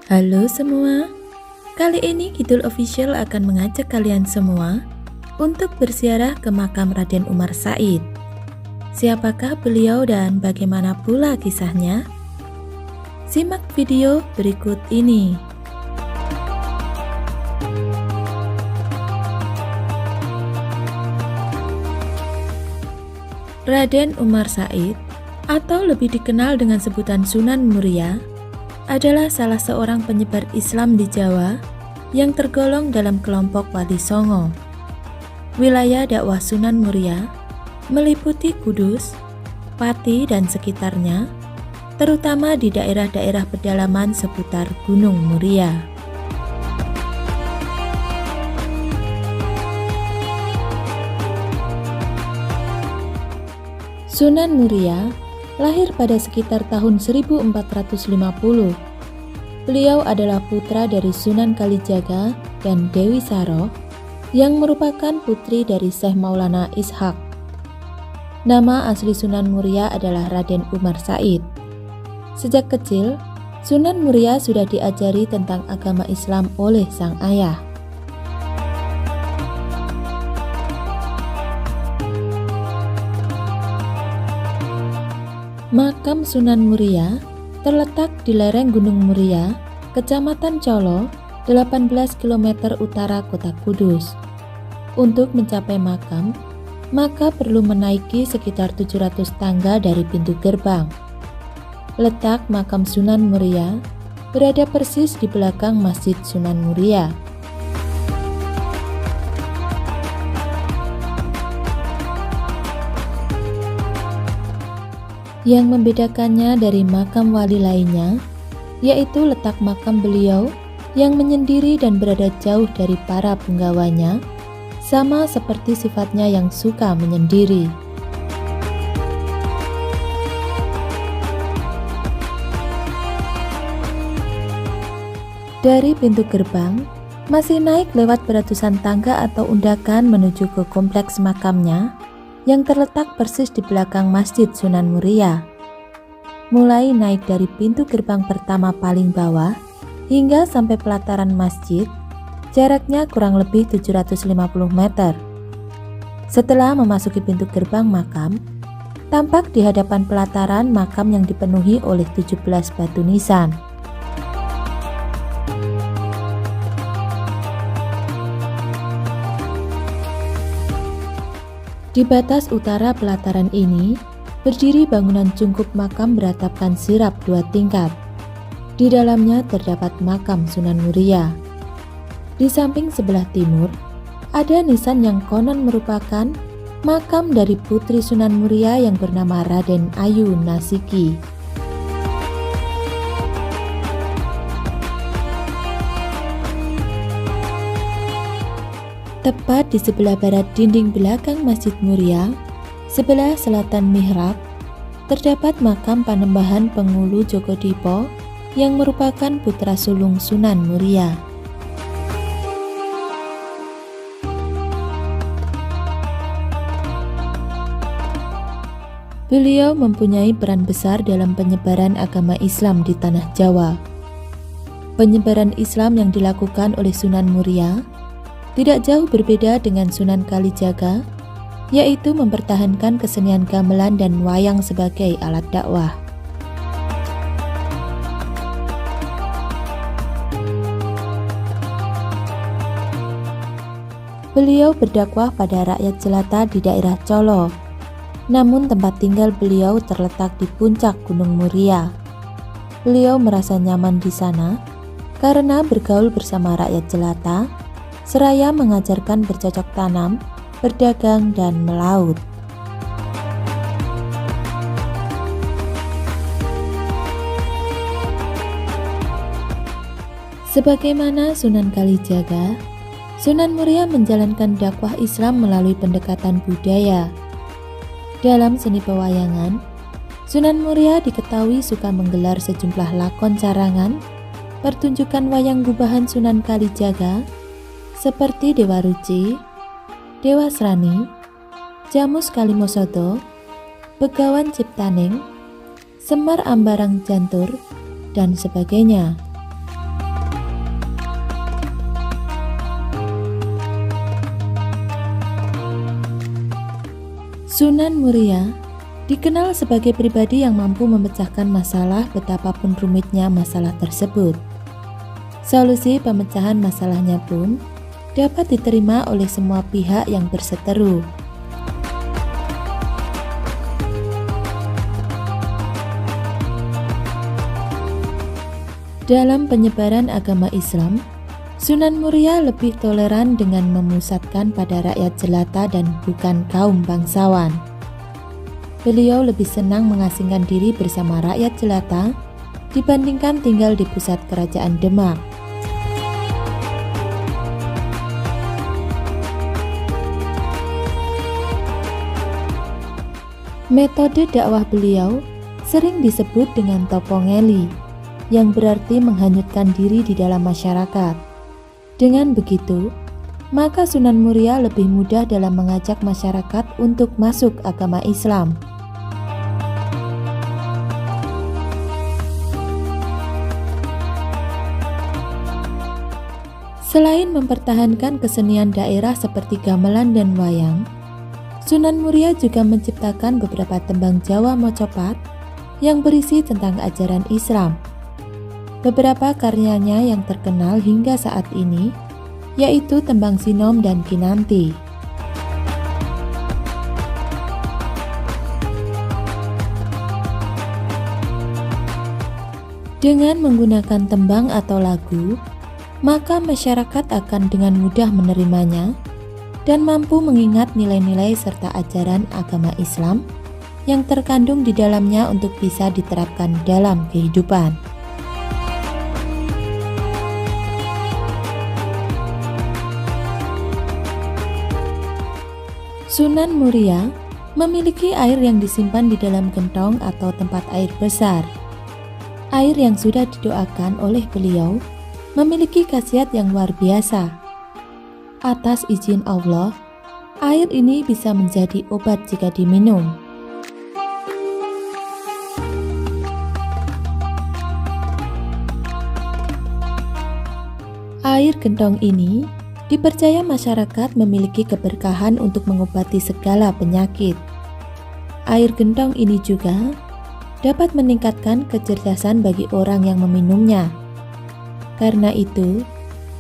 Halo semua, kali ini Kidul Official akan mengajak kalian semua untuk berziarah ke makam Raden Umar Said. Siapakah beliau dan bagaimana pula kisahnya? Simak video berikut ini. Raden Umar Said, atau lebih dikenal dengan sebutan Sunan Muria, adalah salah seorang penyebar Islam di Jawa yang tergolong dalam kelompok Wali Songo. Wilayah dakwah Sunan Muria meliputi Kudus, Pati dan sekitarnya, terutama di daerah-daerah pedalaman seputar Gunung Muria. Sunan Muria lahir pada sekitar tahun 1450. Beliau adalah putra dari Sunan Kalijaga dan Dewi Saro yang merupakan putri dari Syekh Maulana Ishaq. Nama asli Sunan Muria adalah Raden Umar Said. Sejak kecil, Sunan Muria sudah diajari tentang agama Islam oleh sang ayah. Makam Sunan Muria terletak di lereng Gunung Muria, Kecamatan Colo, 18 km utara kota Kudus. Untuk mencapai makam, maka perlu menaiki sekitar 700 tangga dari pintu gerbang. Letak makam Sunan Muria berada persis di belakang Masjid Sunan Muria. Yang membedakannya dari makam wali lainnya, yaitu letak makam beliau yang menyendiri dan berada jauh dari para penggawanya, sama seperti sifatnya yang suka menyendiri. Dari pintu gerbang, masih naik lewat beratusan tangga atau undakan menuju ke kompleks makamnya, yang terletak persis di belakang Masjid Sunan Muria. Mulai naik dari pintu gerbang pertama paling bawah hingga sampai pelataran masjid, jaraknya kurang lebih 750 meter. Setelah memasuki pintu gerbang makam, tampak di hadapan pelataran makam yang dipenuhi oleh 17 batu nisan. Di batas utara pelataran ini, berdiri bangunan cungkup makam beratapkan sirap 2 tingkat. Di dalamnya terdapat makam Sunan Muria. Di samping sebelah timur, ada nisan yang konon merupakan makam dari putri Sunan Muria yang bernama Raden Ayu Nasiki. Tepat di sebelah barat dinding belakang Masjid Muria, sebelah selatan mihrab, terdapat makam Panembahan Pengulu Jogodipo yang merupakan putra sulung Sunan Muria. Beliau mempunyai peran besar dalam penyebaran agama Islam di tanah Jawa. Penyebaran Islam yang dilakukan oleh Sunan Muria tidak jauh berbeda dengan Sunan Kalijaga, yaitu mempertahankan kesenian gamelan dan wayang sebagai alat dakwah. Beliau berdakwah pada rakyat jelata di daerah Colo, namun tempat tinggal beliau terletak di puncak Gunung Muria. Beliau merasa nyaman di sana karena bergaul bersama rakyat jelata, seraya mengajarkan bercocok tanam, berdagang, dan melaut. Sebagaimana Sunan Kalijaga, Sunan Muria menjalankan dakwah Islam melalui pendekatan budaya. Dalam seni pewayangan, Sunan Muria diketahui suka menggelar sejumlah lakon carangan, pertunjukan wayang gubahan Sunan Kalijaga, seperti Dewa Ruci, Dewa Srani, Jamus Kalimosodo, Begawan Ciptaning, Semar Ambarang Jantur, dan sebagainya. Sunan Muria dikenal sebagai pribadi yang mampu memecahkan masalah betapapun rumitnya masalah tersebut. Solusi pemecahan masalahnya pun dapat diterima oleh semua pihak yang berseteru. Dalam penyebaran agama Islam, Sunan Muria lebih toleran dengan memusatkan pada rakyat jelata dan bukan kaum bangsawan. Beliau lebih senang mengasingkan diri bersama rakyat jelata dibandingkan tinggal di pusat kerajaan Demak. Metode dakwah beliau sering disebut dengan topongeli, yang berarti menghanyutkan diri di dalam masyarakat. Dengan begitu, maka Sunan Muria lebih mudah dalam mengajak masyarakat untuk masuk agama Islam. Selain mempertahankan kesenian daerah seperti gamelan dan wayang, Sunan Muria juga menciptakan beberapa tembang Jawa mocopat yang berisi tentang ajaran Islam. Beberapa karyanya yang terkenal hingga saat ini yaitu tembang Sinom dan Kinanti. Dengan menggunakan tembang atau lagu, maka masyarakat akan dengan mudah menerimanya dan mampu mengingat nilai-nilai serta ajaran agama Islam yang terkandung di dalamnya untuk bisa diterapkan dalam kehidupan. Sunan Muria memiliki air yang disimpan di dalam gentong atau tempat air besar. Air yang sudah didoakan oleh beliau memiliki khasiat yang luar biasa. Atas izin Allah, air ini bisa menjadi obat jika diminum. Air gentong ini dipercaya masyarakat memiliki keberkahan untuk mengobati segala penyakit. Air gentong ini juga dapat meningkatkan kecerdasan bagi orang yang meminumnya. Karena itu,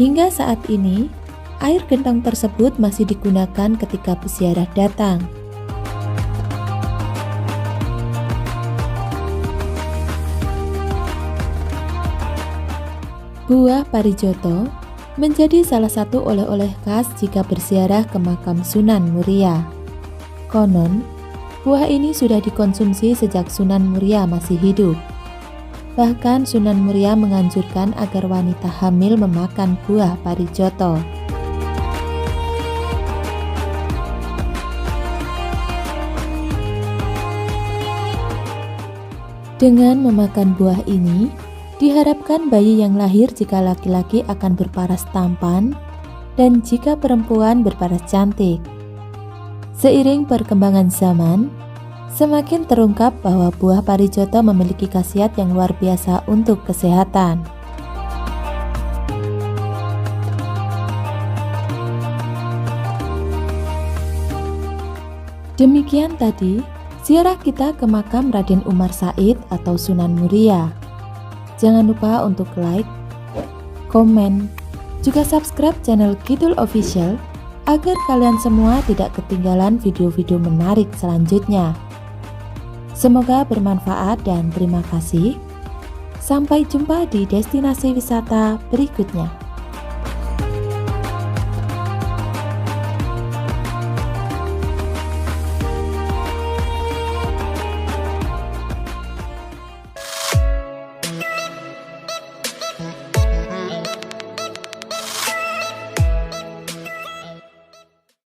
hingga saat ini, air gentong tersebut masih digunakan ketika peziarah datang. Buah Parijoto menjadi salah satu oleh-oleh khas jika berziarah ke makam Sunan Muria. Konon, buah ini sudah dikonsumsi sejak Sunan Muria masih hidup. Bahkan Sunan Muria menganjurkan agar wanita hamil memakan buah Parijoto. Dengan memakan buah ini, diharapkan bayi yang lahir jika laki-laki akan berparas tampan dan jika perempuan berparas cantik. Seiring perkembangan zaman, semakin terungkap bahwa buah Parijoto memiliki khasiat yang luar biasa untuk kesehatan. Demikian tadi ziarah kita ke makam Raden Umar Said atau Sunan Muria. Jangan lupa untuk like, komen, juga subscribe channel Kidul Official agar kalian semua tidak ketinggalan video-video menarik selanjutnya. Semoga bermanfaat dan terima kasih. Sampai jumpa di destinasi wisata berikutnya.